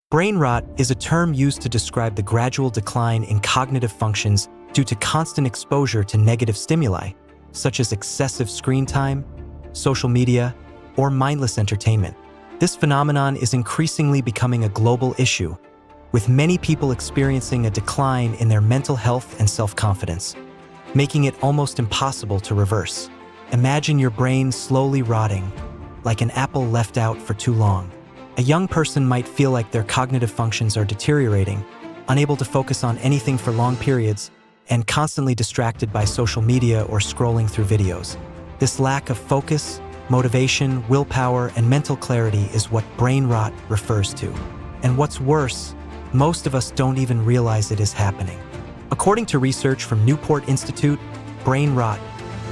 Brain rot is a term used to describe the gradual decline in cognitive functions due to constant exposure to negative stimuli, such as excessive screen time, social media, or mindless entertainment. This phenomenon is increasingly becoming a global issue, with many people experiencing a decline in their mental health and self-confidence, making it almost impossible to reverse. Imagine your brain slowly rotting, like an apple left out for too long. A young person might feel like their cognitive functions are deteriorating, unable to focus on anything for long periods, and constantly distracted by social media or scrolling through videos. This lack of focus, motivation, willpower, and mental clarity is what brain rot refers to. And what's worse, most of us don't even realize it is happening. According to research from Newport Institute, brain rot,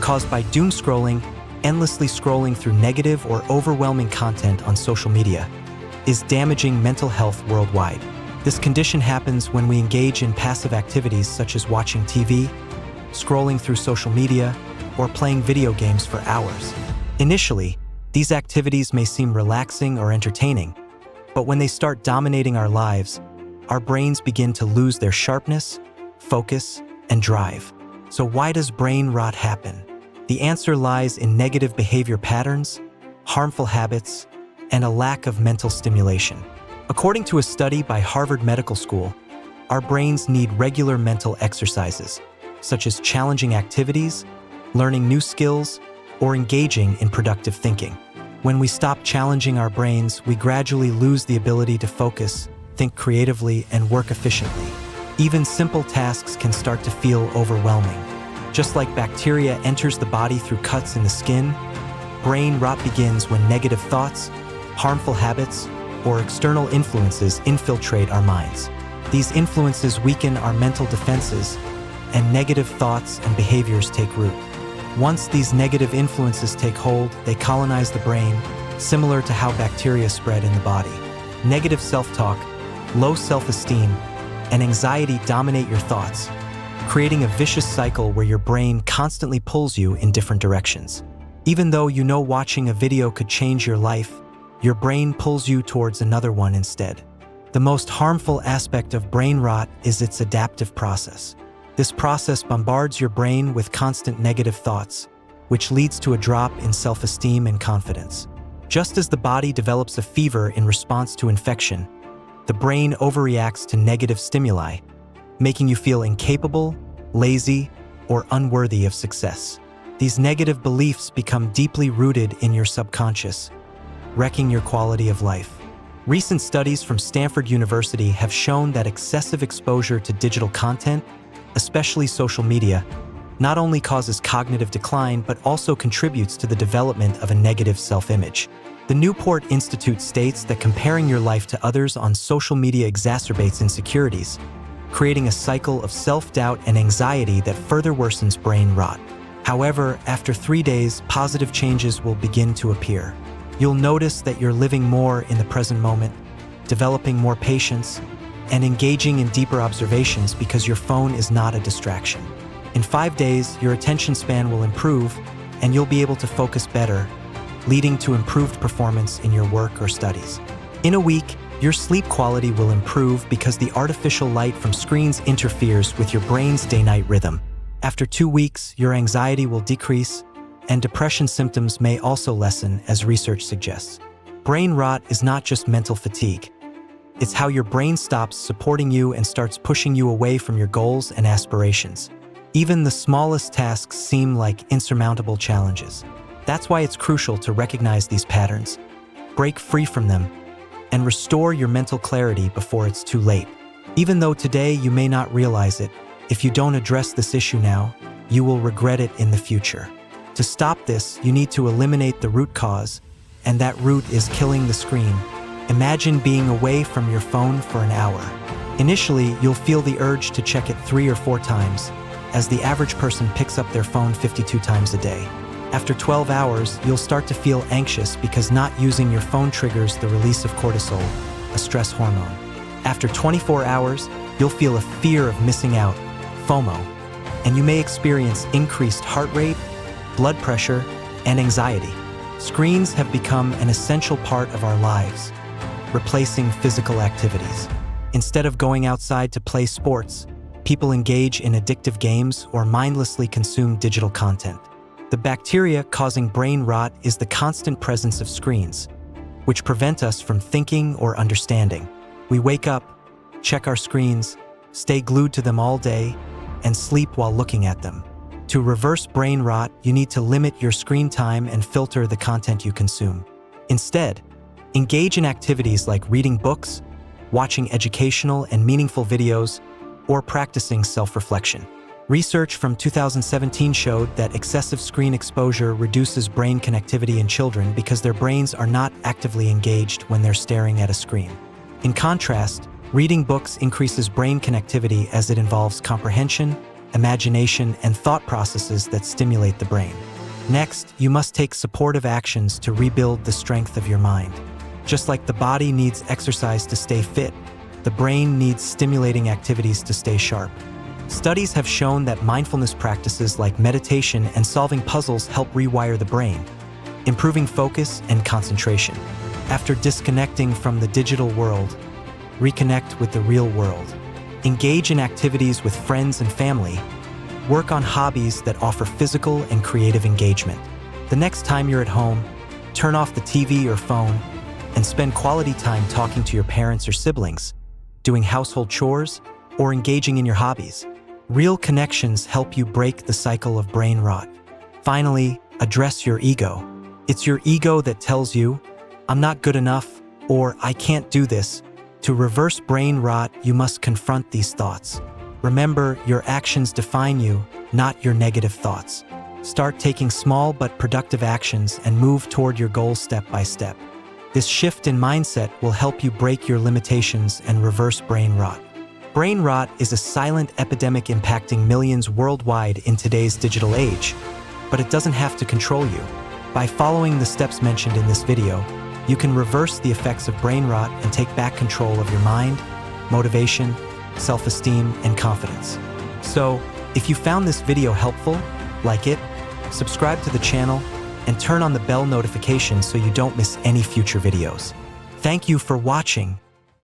caused by doom scrolling, endlessly scrolling through negative or overwhelming content on social media, is damaging mental health worldwide. This condition happens when we engage in passive activities such as watching TV, scrolling through social media, or playing video games for hours. Initially, these activities may seem relaxing or entertaining, but when they start dominating our lives, our brains begin to lose their sharpness, focus, and drive. So why does brain rot happen? The answer lies in negative behavior patterns, harmful habits, and a lack of mental stimulation. According to a study by Harvard Medical School, our brains need regular mental exercises, such as challenging activities, learning new skills, or engaging in productive thinking. When we stop challenging our brains, we gradually lose the ability to focus, think creatively, and work efficiently. Even simple tasks can start to feel overwhelming. Just like bacteria enters the body through cuts in the skin, brain rot begins when negative thoughts, harmful habits, or external influences infiltrate our minds. These influences weaken our mental defenses, and negative thoughts and behaviors take root. Once these negative influences take hold, they colonize the brain, similar to how bacteria spread in the body. Negative self-talk, low self-esteem, and anxiety dominate your thoughts, creating a vicious cycle where your brain constantly pulls you in different directions. Even though you know watching a video could change your life, your brain pulls you towards another one instead. The most harmful aspect of brain rot is its adaptive process. This process bombards your brain with constant negative thoughts, which leads to a drop in self-esteem and confidence. Just as the body develops a fever in response to infection, the brain overreacts to negative stimuli, making you feel incapable, lazy, or unworthy of success. These negative beliefs become deeply rooted in your subconscious, wrecking your quality of life. Recent studies from Stanford University have shown that excessive exposure to digital content, especially social media, not only causes cognitive decline but also contributes to the development of a negative self-image. The Newport Institute states that comparing your life to others on social media exacerbates insecurities, creating a cycle of self-doubt and anxiety that further worsens brain rot. However, after 3 days, positive changes will begin to appear. You'll notice that you're living more in the present moment, developing more patience, and engaging in deeper observations because your phone is not a distraction. In 5 days, your attention span will improve, and you'll be able to focus better, leading to improved performance in your work or studies. In a week, your sleep quality will improve because the artificial light from screens interferes with your brain's day-night rhythm. After 2 weeks, your anxiety will decrease, and depression symptoms may also lessen, as research suggests. Brain rot is not just mental fatigue. It's how your brain stops supporting you and starts pushing you away from your goals and aspirations. Even the smallest tasks seem like insurmountable challenges. That's why it's crucial to recognize these patterns, break free from them, and restore your mental clarity before it's too late. Even though today you may not realize it, if you don't address this issue now, you will regret it in the future. To stop this, you need to eliminate the root cause, and that root is killing the screen. Imagine being away from your phone for an hour. Initially, you'll feel the urge to check it 3 or 4 times, as the average person picks up their phone 52 times a day. After 12 hours, you'll start to feel anxious because not using your phone triggers the release of cortisol, a stress hormone. After 24 hours, you'll feel a fear of missing out, FOMO, and you may experience increased heart rate, blood pressure, and anxiety. Screens have become an essential part of our lives, replacing physical activities. Instead of going outside to play sports, people engage in addictive games or mindlessly consume digital content. The bacteria causing brain rot is the constant presence of screens, which prevent us from thinking or understanding. We wake up, check our screens, stay glued to them all day, and sleep while looking at them. To reverse brain rot, you need to limit your screen time and filter the content you consume. Instead, engage in activities like reading books, watching educational and meaningful videos, or practicing self-reflection. Research from 2017 showed that excessive screen exposure reduces brain connectivity in children because their brains are not actively engaged when they're staring at a screen. In contrast, reading books increases brain connectivity as it involves comprehension, imagination, and thought processes that stimulate the brain. Next, you must take supportive actions to rebuild the strength of your mind. Just like the body needs exercise to stay fit, the brain needs stimulating activities to stay sharp. Studies have shown that mindfulness practices like meditation and solving puzzles help rewire the brain, improving focus and concentration. After disconnecting from the digital world, reconnect with the real world. Engage in activities with friends and family. Work on hobbies that offer physical and creative engagement. The next time you're at home, turn off the TV or phone and spend quality time talking to your parents or siblings, doing household chores, or engaging in your hobbies. Real connections help you break the cycle of brain rot. Finally, address your ego. It's your ego that tells you, "I'm not good enough," or "I can't do this." To reverse brain rot, you must confront these thoughts. Remember, your actions define you, not your negative thoughts. Start taking small but productive actions and move toward your goals step by step. This shift in mindset will help you break your limitations and reverse brain rot. Brain rot is a silent epidemic impacting millions worldwide in today's digital age, but it doesn't have to control you. By following the steps mentioned in this video, you can reverse the effects of brain rot and take back control of your mind, motivation, self-esteem, and confidence. So, if you found this video helpful, like it, subscribe to the channel, and turn on the bell notification so you don't miss any future videos. Thank you for watching.